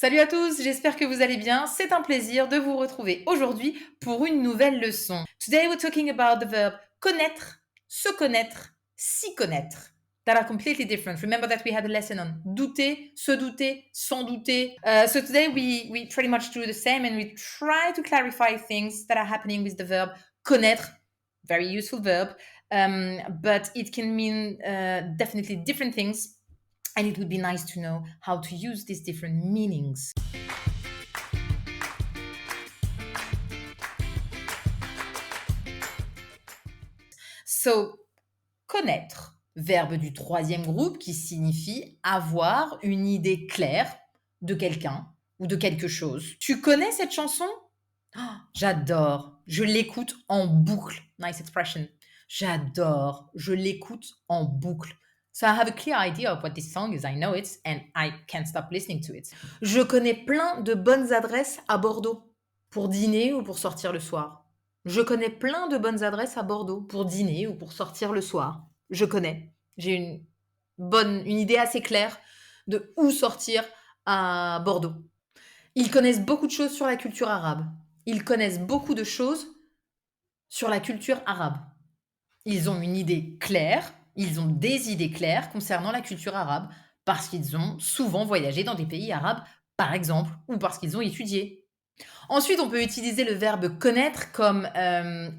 Salut à tous, j'espère que vous allez bien. C'est un plaisir de vous retrouver aujourd'hui pour une nouvelle leçon. Today we're talking about the verb connaître, se connaître, s'y connaître. That are completely different. Remember that we had a lesson on douter, se douter, sans douter. So today we pretty much do the same and we try to clarify things that are happening with the verb connaître. Very useful verb, but it can mean definitely different things. And it would be nice to know how to use these different meanings. So, connaître, verbe du troisième groupe qui signifie avoir une idée claire de quelqu'un ou de quelque chose. Tu connais cette chanson? Oh, j'adore. Je l'écoute en boucle. Nice expression. J'adore. Je l'écoute en boucle. So I have a clear idea of what this song is. I know it and I can't stop listening to it. Je connais plein de bonnes adresses à Bordeaux pour dîner ou pour sortir le soir. Je connais plein de bonnes adresses à Bordeaux pour dîner ou pour sortir le soir. Je connais. J'ai une idée assez claire de où sortir à Bordeaux. Ils connaissent beaucoup de choses sur la culture arabe. Ils connaissent beaucoup de choses sur la culture arabe. Ils ont une idée claire, ils ont des idées claires concernant la culture arabe parce qu'ils ont souvent voyagé dans des pays arabes, par exemple, ou parce qu'ils ont étudié. Ensuite, on peut utiliser le verbe connaître comme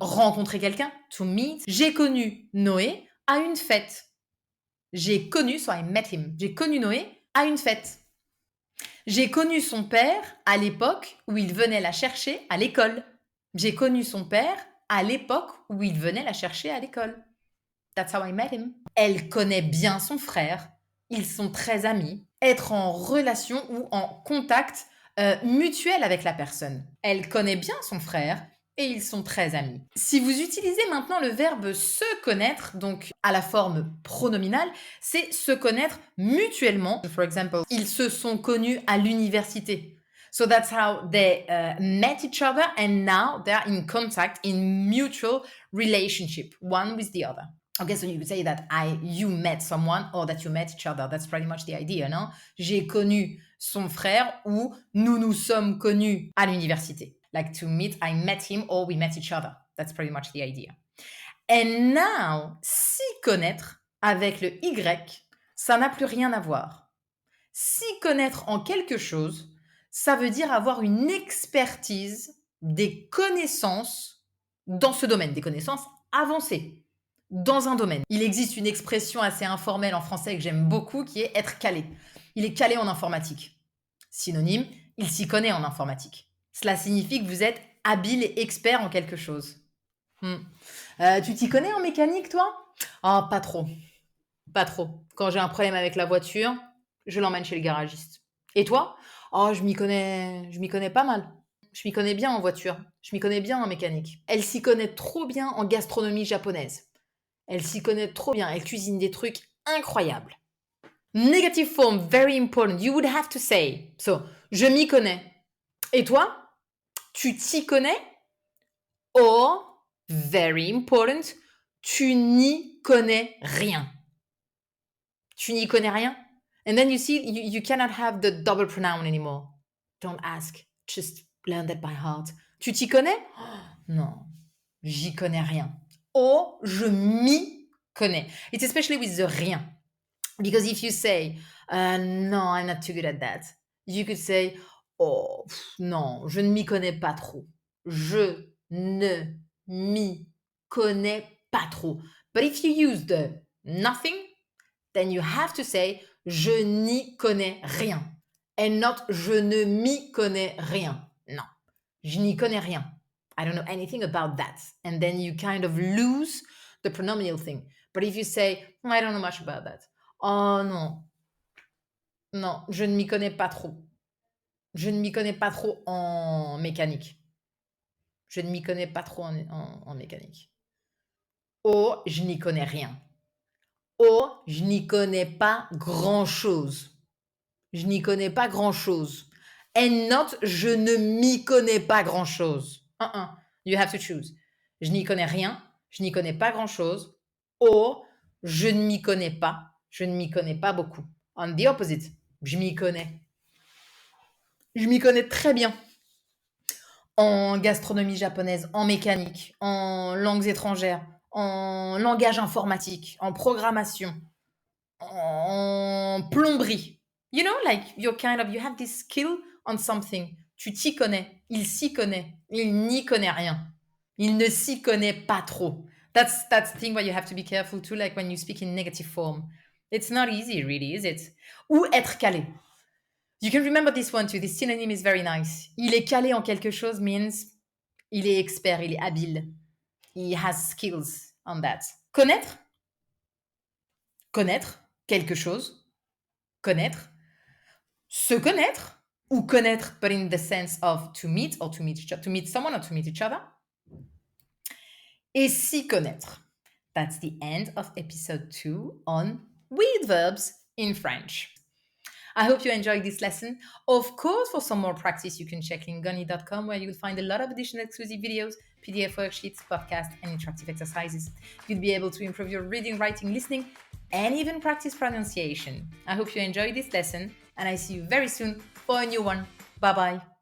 rencontrer quelqu'un, to meet. J'ai connu Noé à une fête. J'ai connu, so I met him. J'ai connu Noé à une fête. J'ai connu son père à l'époque où il venait la chercher à l'école. J'ai connu son père à l'époque où il venait la chercher à l'école. That's how I met him. Elle connaît bien son frère. Ils sont très amis. Être en relation ou en contact mutuel avec la personne. Elle connaît bien son frère et ils sont très amis. Si vous utilisez maintenant le verbe se connaître, donc à la forme pronominale, c'est se connaître mutuellement. For example, ils se sont connus à l'université. So that's how they met each other and now they're in contact, in mutual relationship, one with the other. Okay, so you could say that you met someone or that you met each other. That's pretty much the idea, no? J'ai connu son frère ou nous nous sommes connus à l'université. Like to meet, I met him or we met each other. That's pretty much the idea. And now, s'y connaître avec le Y, ça n'a plus rien à voir. S'y connaître en quelque chose, ça veut dire avoir une expertise, des connaissances dans ce domaine, des connaissances avancées dans un domaine. Il existe une expression assez informelle en français que j'aime beaucoup qui est être calé. Il est calé en informatique. Synonyme, il s'y connaît en informatique. Cela signifie que vous êtes habile et expert en quelque chose. Tu t'y connais en mécanique, toi? Ah, pas trop. Pas trop. Quand j'ai un problème avec la voiture, je l'emmène chez le garagiste. Et toi? Oh, je m'y connais pas mal. Je m'y connais bien en voiture. Je m'y connais bien en mécanique. Elle s'y connaît trop bien en gastronomie japonaise. Elle s'y connaît trop bien. Elle cuisine des trucs incroyables. Negative form, very important. You would have to say. So, je m'y connais. Et toi? Tu t'y connais? Or, very important, tu n'y connais rien. Tu n'y connais rien? And then you see, you cannot have the double pronoun anymore. Don't ask. Just learn that by heart. Tu t'y connais? Oh, non, j'y connais rien. Or, je m'y connais. It's especially with the rien. Because if you say, no, I'm not too good at that, you could say, oh, non, je ne m'y connais pas trop. Je ne m'y connais pas trop. But if you use the nothing, then you have to say, je n'y connais rien. And not, je ne m'y connais rien. Non, je n'y connais rien. I don't know anything about that. And then you kind of lose the pronominal thing. But if you say, I don't know much about that. Oh non. Non, je ne m'y connais pas trop. Je ne m'y connais pas trop en mécanique. Je ne m'y connais pas trop en mécanique. Oh, je n'y connais rien. Oh, je n'y connais pas grand-chose. Je n'y connais pas grand-chose. And not, je ne m'y connais pas grand-chose. You have to choose. Je n'y connais rien. Je n'y connais pas grand-chose. Or, je ne m'y connais pas. Je ne m'y connais pas beaucoup. On the opposite, je m'y connais. Je m'y connais très bien en gastronomie japonaise, en mécanique, en langues étrangères, en langage informatique, en programmation, en plomberie. You know, like you have this skill on something. Tu t'y connais. Il s'y connaît. Il n'y connaît rien. Il ne s'y connaît pas trop. That's the thing where you have to be careful too, like when you speak in negative form. It's not easy, really, is it? Ou être calé. You can remember this one too. This synonym is very nice. Il est calé en quelque chose means il est expert, il est habile. He has skills on that. Connaître. Connaître quelque chose. Connaître. Se connaître. Ou connaître, but in the sense of to meet or to meet someone or to meet each other. Et s'y connaître. That's the end of episode 2 on weird verbs in French. I hope you enjoyed this lesson. Of course, for some more practice, you can check lingoni.com where you'll find a lot of additional exclusive videos, PDF worksheets, podcasts, and interactive exercises. You'll be able to improve your reading, writing, listening, and even practice pronunciation. I hope you enjoyed this lesson, and I see you very soon for a new one. Bye-bye.